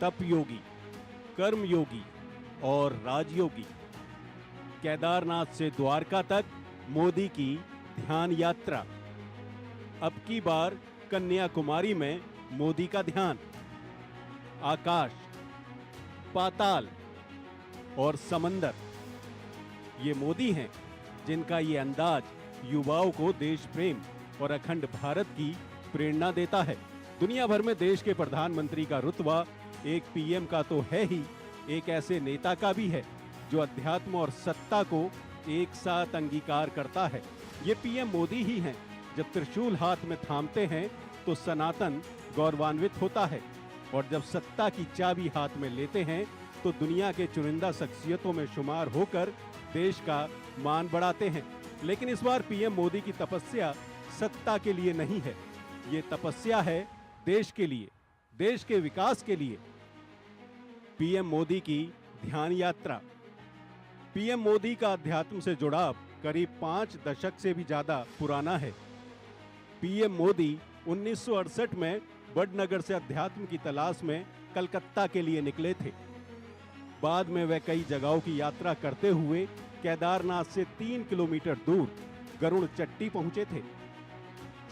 तप योगी, कर्म योगी और राजयोगी। केदारनाथ से द्वारका तक मोदी की ध्यान यात्रा। अब की बार कन्याकुमारी में मोदी का ध्यान। आकाश, पाताल और समंदर, ये मोदी हैं जिनका ये अंदाज युवाओं को देश प्रेम और अखंड भारत की प्रेरणा देता है। दुनिया भर में देश के प्रधानमंत्री का रुतबा एक पीएम का तो है ही, एक ऐसे नेता का भी है जो अध्यात्म और सत्ता को एक साथ अंगीकार करता है। ये पीएम मोदी ही हैं। जब त्रिशूल हाथ में थामते हैं तो सनातन गौरवान्वित होता है, और जब सत्ता की चाबी हाथ में लेते हैं तो दुनिया के चुनिंदा शख्सियतों में शुमार होकर देश का मान बढ़ाते हैं। लेकिन इस बार पीएम मोदी की तपस्या सत्ता के लिए नहीं है, ये तपस्या है देश के लिए, देश के विकास के लिए। पीएम मोदी की ध्यान यात्रा। पीएम मोदी का अध्यात्म से जुड़ाव करीब 5 दशक से भी ज्यादा पुराना है। पीएम मोदी 1968 में वडनगर से अध्यात्म की तलाश में कलकत्ता के लिए निकले थे। बाद में वे कई जगहों की यात्रा करते हुए केदारनाथ से 3 किलोमीटर दूर गरुड़ चट्टी पहुंचे थे,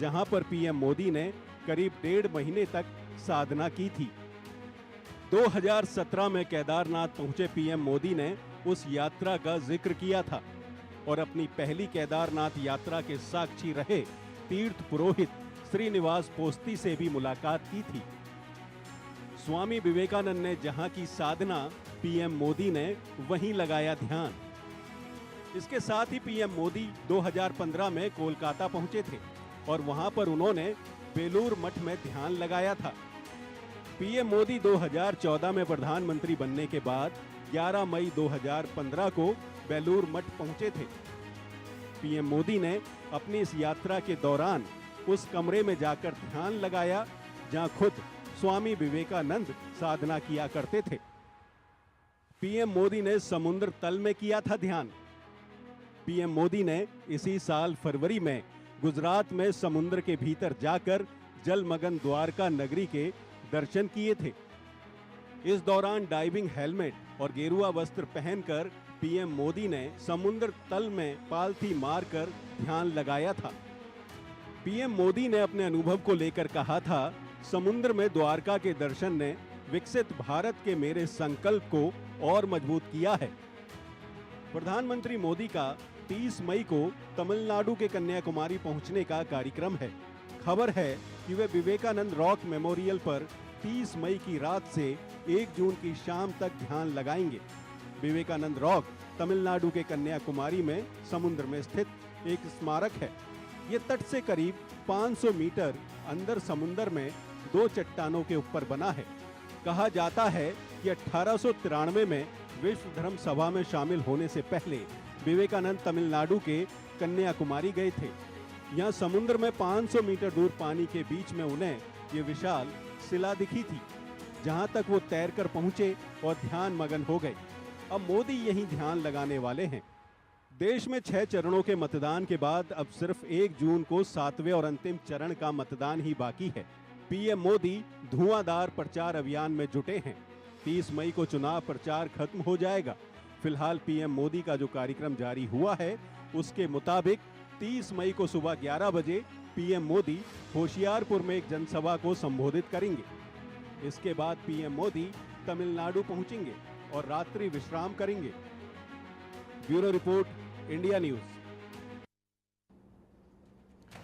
जहां पर पीएम मोदी ने करीब 1.5 महीने तक साधना की थी। 2017 में केदारनाथ पहुंचे पीएम मोदी ने उस यात्रा का जिक्र किया था और अपनी पहली केदारनाथ यात्रा के साक्षी रहे तीर्थ पुरोहित श्रीनिवास पोस्ती से भी मुलाकात की थी। स्वामी विवेकानंद ने जहां की साधना, पीएम मोदी ने वहीं लगाया ध्यान। इसके साथ ही पीएम मोदी 2015 में कोलकाता पहुंचे थे और वहां पर उन्होंने बेलूर मठ में ध्यान लगाया था। पीएम मोदी 2014 में प्रधानमंत्री बनने के बाद 11 मई 2015 को बेलूर मठ पहुंचे थे। पीएम मोदी ने अपनी इस यात्रा के दौरान उस कमरे में जाकर ध्यान लगाया जहां खुद स्वामी विवेकानंद साधना किया करते थे। पीएम मोदी ने समुद्र तल में किया था ध्यान। पीएम मोदी ने इसी साल फरवरी में गुजरात में समुद्र के भीतर जाकर जलमग्न द्वारका नगरी के दर्शन किए थे। इस दौरान डाइविंग हेलमेट और गेरुआ वस्त्र पहनकर पीएम मोदी ने समुद्र तल में पालथी मारकर ध्यान लगाया था। पीएम मोदी ने अपने अनुभव को लेकर कहा था, समुद्र में द्वारका के दर्शन ने विकसित भारत के मेरे संकल्प को और मजबूत किया है। प्रधानमंत्री मोदी का 30 मई को तमिलनाडु के कन्याकुमारी पहुंचने का कार्यक्रम है। खबर है कि वे विवेकानंद रॉक मेमोरियल पर 30 मई की रात से 1 जून की शाम तक ध्यान लगाएंगे। विवेकानंद रॉक तमिलनाडु के कन्याकुमारी में समुद्र में स्थित एक स्मारक है। ये तट से करीब 500 मीटर अंदर समुद्र में 2 चट्टानों के ऊपर बना है। कहा जाता है कि 1893 में विश्व धर्म सभा में शामिल होने से पहले विवेकानंद तमिलनाडु के कन्याकुमारी गए थे। यहाँ समुद्र में 500 मीटर दूर पानी के बीच में उन्हें ये विशाल शिला दिखी थी, जहाँ तक वो तैरकर पहुंचे और ध्यान मगन हो गए। अब मोदी यहीं ध्यान लगाने वाले हैं। देश में 6 चरणों के मतदान के बाद अब सिर्फ 1 जून को 7वें और अंतिम चरण का मतदान ही बाकी है। पीएम मोदी धुआंधार प्रचार अभियान में जुटे हैं। 30 मई को चुनाव प्रचार खत्म हो जाएगा। फिलहाल पीएम मोदी का जो कार्यक्रम जारी हुआ है उसके मुताबिक 30 मई को सुबह 11 बजे पीएम मोदी होशियारपुर में एक जनसभा को संबोधित करेंगे। इसके बाद पीएम मोदी तमिलनाडु पहुंचेंगे और रात्रि विश्राम करेंगे। Bureau report, India news.